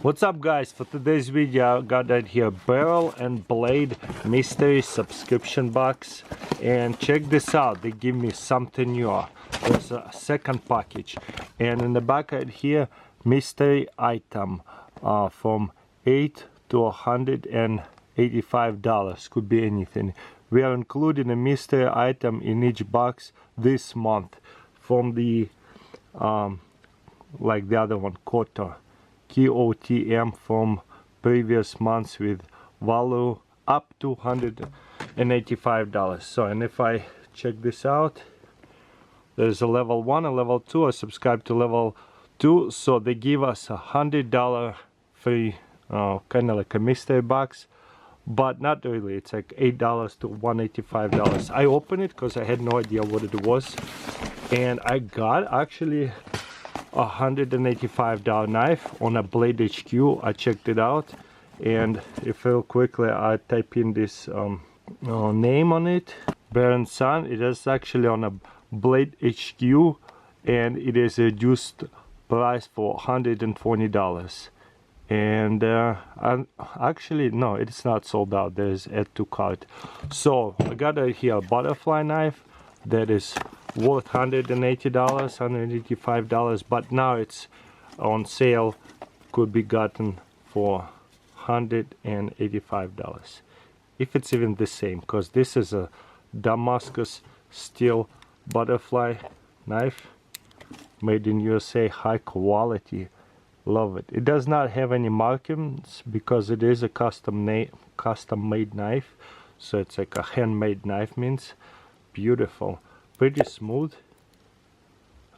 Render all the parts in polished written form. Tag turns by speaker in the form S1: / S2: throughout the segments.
S1: What's up guys, for today's video I got right here barrel and blade mystery subscription box, and check this out, they give me something new. There's a second package, and in the back right here, mystery item from $8 to $185, could be anything. We are including a mystery item in each box this month from the like the other one, KOTM, from previous months with value up to $185. So, and if I check this out, there's a level 1 and level 2. I subscribe to level 2, so they give us $100 free, kind of like a mystery box, but not really. It's like $8 to $185. I opened it because I had no idea what it was, and I got actually $185 knife on a Blade HQ. I checked it out, and if real quickly I type in this name on it, Baron Son, it is actually on a Blade HQ, and it is a reduced price for $120. And actually no, it's not sold out. There's add to cart. So I got right here a butterfly knife that is worth $180, $185, but now it's on sale, could be gotten for $185, if it's even the same, because this is a Damascus steel butterfly knife, made in USA, high quality, love it. It does not have any markings because it is a custom made knife, so it's like a handmade knife, means beautiful, pretty smooth.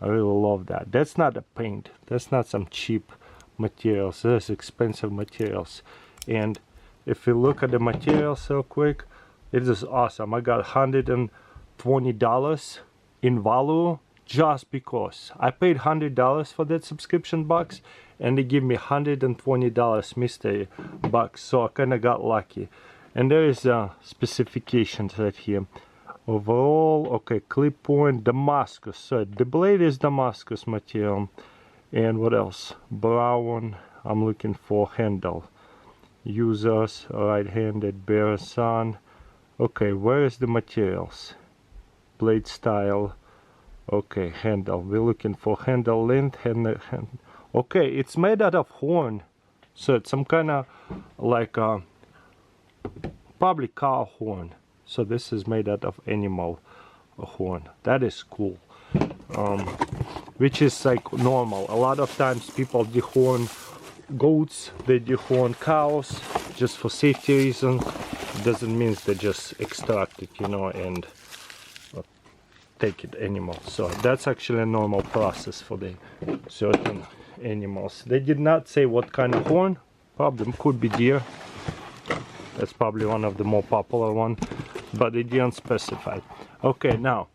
S1: I really love that. That's not a paint, that's not some cheap materials, that's expensive materials. And if you look at the materials real quick, it is awesome. I got $120 in value just because I paid $100 for that subscription box, and they give me $120 mystery box, so I kind of got lucky. And there is specifications right here. Overall, okay, clip point, Damascus. So the blade is Damascus material. And what else? Brown. I'm looking for handle. Users, right-handed, Baron Son. Okay, where is the materials? Blade style. Okay, handle. We're looking for handle length. Okay, it's made out of horn. So it's some kind of like probably cow horn. So this is made out of animal horn. That is cool. Which is like normal. A lot of times people dehorn goats, they dehorn cows just for safety reasons. Doesn't mean they just extract it, you know, and take it animal. So that's actually a normal process for the certain animals. They did not say what kind of horn. Probably could be deer. That's probably one of the more popular one, but it didn't specify. Okay, now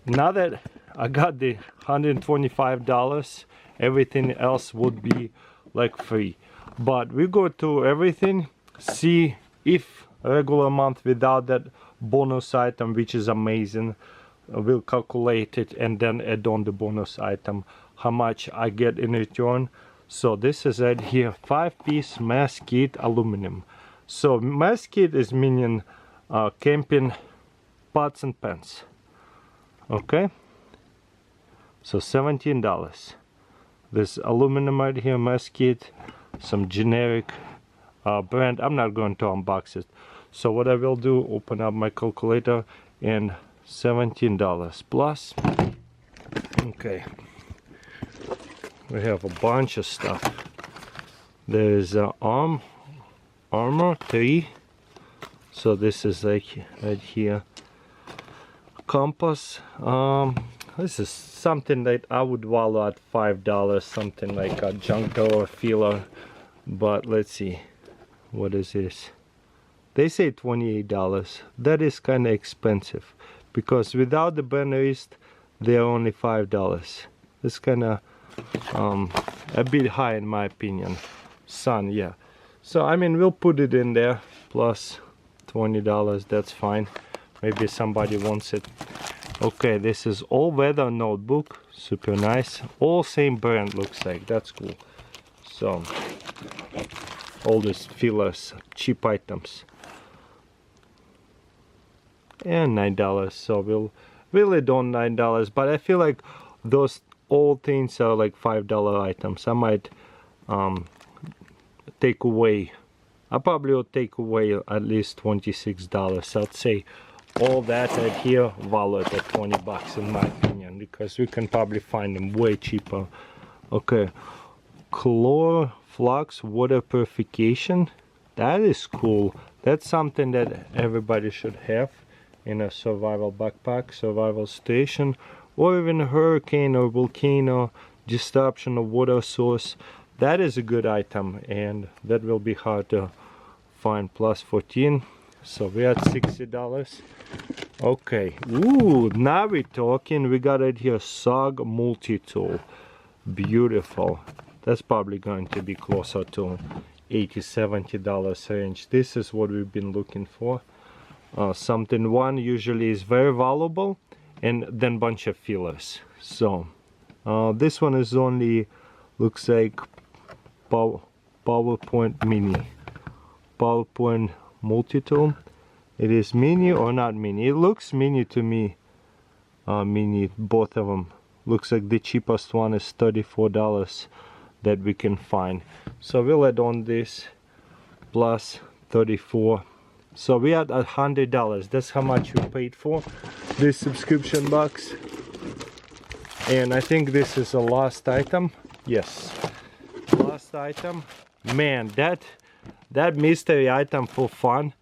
S1: that I got the $125, everything else would be like free. But we go through everything, see if regular month without that bonus item, which is amazing, we'll calculate it and then add on the bonus item, how much I get in return. So this is right here, 5-piece mess kit aluminum. So mess kit is meaning camping pots and pans. Okay, so $17. This aluminum right here, mess kit, some generic brand. I'm not going to unbox it. So what I will do, open up my calculator, and $17 plus. Okay, we have a bunch of stuff. There's armor 3. So this is like right here, compass. This is something that I would value at $5, something like a junk drawer filler. But let's see, what is this? They say $28. That is kind of expensive, because without the burn wrist they're only $5. It's kind of a bit high in my opinion. Sun, yeah. So I mean, we'll put it in there plus $20. That's fine. Maybe somebody wants it. Okay, this is all-weather notebook, super nice. All same brand, looks like. That's cool. So all these fillers, cheap items. And $9, so we'll really don't $9, but I feel like those old things are like $5 items. I might take away, I probably will take away at least $26. I'd say all that right here valued at 20 bucks in my opinion, because we can probably find them way cheaper. Okay, Chlor Flux water purification, that is cool. That's something that everybody should have in a survival backpack, survival station, or even a hurricane or volcano, disruption of water source. That is a good item, and that will be hard to find. Plus 14, so we're at $60. Okay, ooh, now we're talking. We got it here, SOG multi-tool, beautiful. That's probably going to be closer to $80–70 range. This is what we've been looking for. Something one usually is very valuable, and then bunch of fillers. So this one is only, looks like PowerPoint mini, PowerPoint multi-tool. It is mini or not mini? It looks mini to me. Mini, both of them. Looks like the cheapest one is $34 that we can find. So we'll add on this plus 34. So we had $100. That's how much we paid for this subscription box. And I think this is the last item. Yes, last item. Man, that mystery item for fun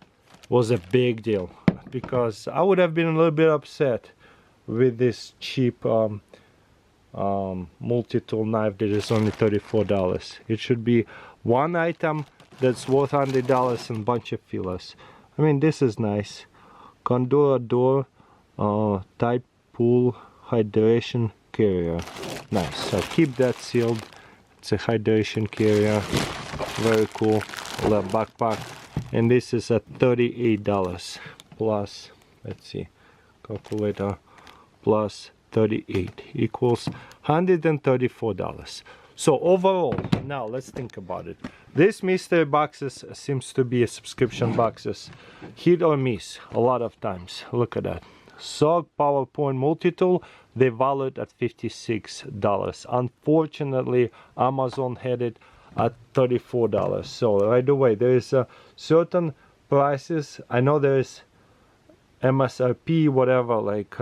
S1: was a big deal, because I would have been a little bit upset with this cheap multi-tool knife that is only $34. It should be one item that's worth $100 and bunch of fillers. I mean, this is nice. Condor door, tight pull hydration carrier. Nice. So keep that sealed. It's a hydration carrier. Very cool. Little backpack. And this is at $38 plus, let's see, calculator, plus 38 equals $134. So overall, now let's think about it. This mystery boxes seems to be a subscription boxes, hit or miss a lot of times. Look at that. SOG PowerPoint multi-tool, they valued at $56. Unfortunately, Amazon had it at $34. So right away, there is a certain prices. I know there is MSRP, whatever, like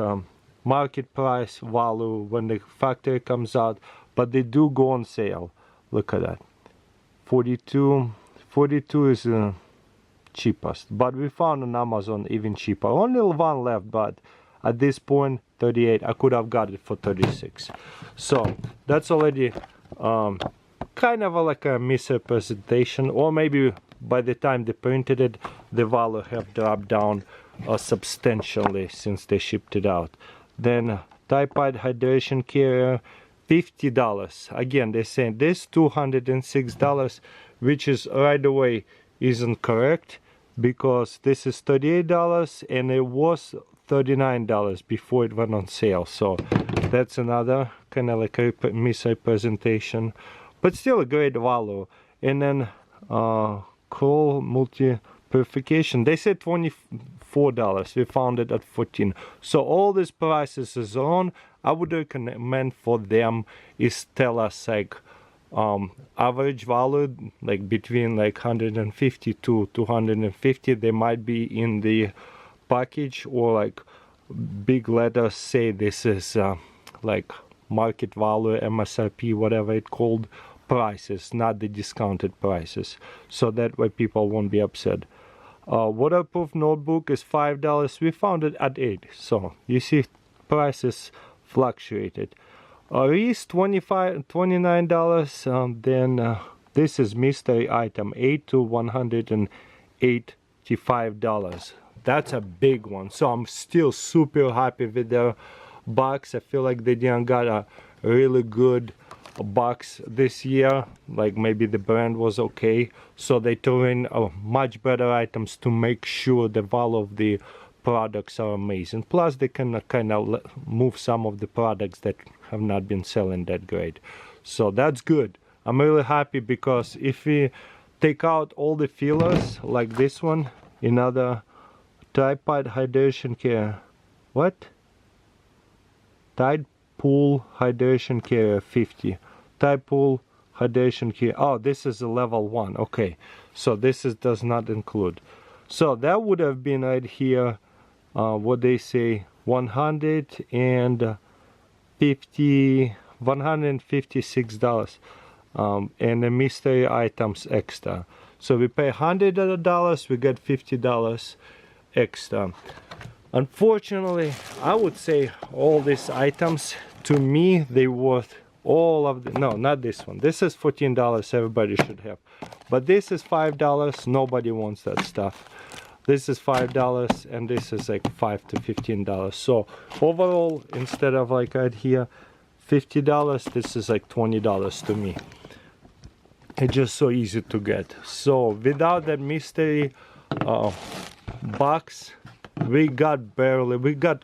S1: market price value when the factory comes out, but they do go on sale. Look at that. 42 is the cheapest, but we found on Amazon even cheaper. Only one left, but at this point 38. I could have got it for 36. So that's already kind of like a misrepresentation, or maybe by the time they printed it, the value have dropped down substantially since they shipped it out. Then Typewriter hydration carrier, $50. Again, they're saying this $206, which is right away isn't correct, because this is $38 and it was $39 before it went on sale. So that's another kind of like a misrepresentation, but still a great value. And then Coal multi purification, they said $24. We found it at $14. So all these prices is on. I would recommend for them is tell us like average value, like between like 150 to 250. They might be in the package, or like big letters say this is like market value, MSRP, whatever it called, prices, not the discounted prices, so that way people won't be upset. Waterproof notebook is $5. We found it at $8. So you see prices fluctuated. Wreath $29. Then this is mystery item, $8 to $185. That's a big one. So I'm still super happy with their box. I feel like they didn't got a really good box this year. Like maybe the brand was okay, so they threw in much better items to make sure the value of the products are amazing. Plus they can kind of move some of the products that have not been selling that great. So that's good. I'm really happy because if we take out all the fillers like this one, another tripod hydration care, what? Tide Pool hydration carrier 50. Tide Pool hydration carrier. Oh, this is a level 1. Okay, so this does not include. So that would have been right here. What they say, $156. And the mystery items extra. So we pay $100, we get $50 extra. Unfortunately, I would say all these items, to me, they worth all of the, no, not this one. This is $14, everybody should have. But this is $5, nobody wants that stuff. This is $5 and this is like $5 to $15. So overall, instead of like right here, $50, this is like $20 to me. It's just so easy to get. So without that mystery box, we got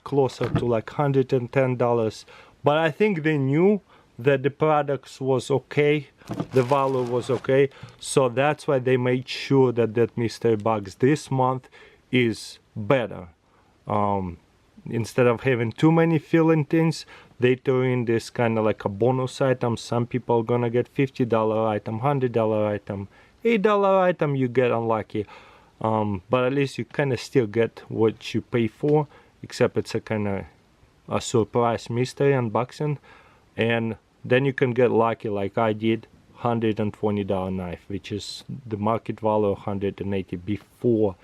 S1: closer to like $110. But I think they knew that the products was okay, the value was okay, so that's why they made sure that that mystery box this month is better. Instead of having too many filling things, they throw in this kind of like a bonus item. Some people are gonna get $50 item, $100 item, $8 item, you get unlucky. But at least you kind of still get what you pay for, except it's a kind of a surprise mystery unboxing. And then you can get lucky like I did, $120 knife, which is the market value of $180 before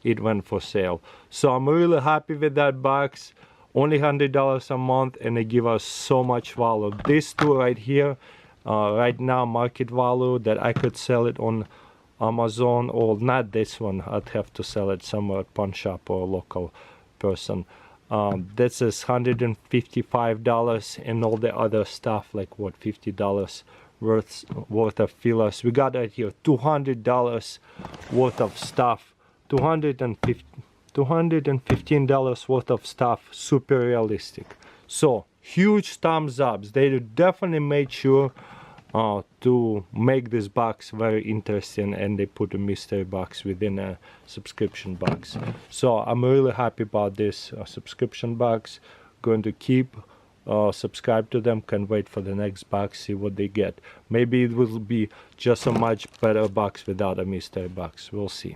S1: it went for sale. So I'm really happy with that box. Only $100 a month, and they give us so much value. This two right here, right now market value that I could sell it on Amazon, or not this one, I'd have to sell it somewhere at pawn shop or a local person. This is $155, and all the other stuff like what, $50 worth of fillers. We got right here $200 worth of stuff, $215 worth of stuff, super realistic. So huge thumbs ups. They definitely made sure to make this box very interesting, and they put a mystery box within a subscription box. So I'm really happy about this subscription box. Going to keep subscribe to them. Can't wait for the next box, see what they get. Maybe it will be just a much better box without a mystery box. We'll see.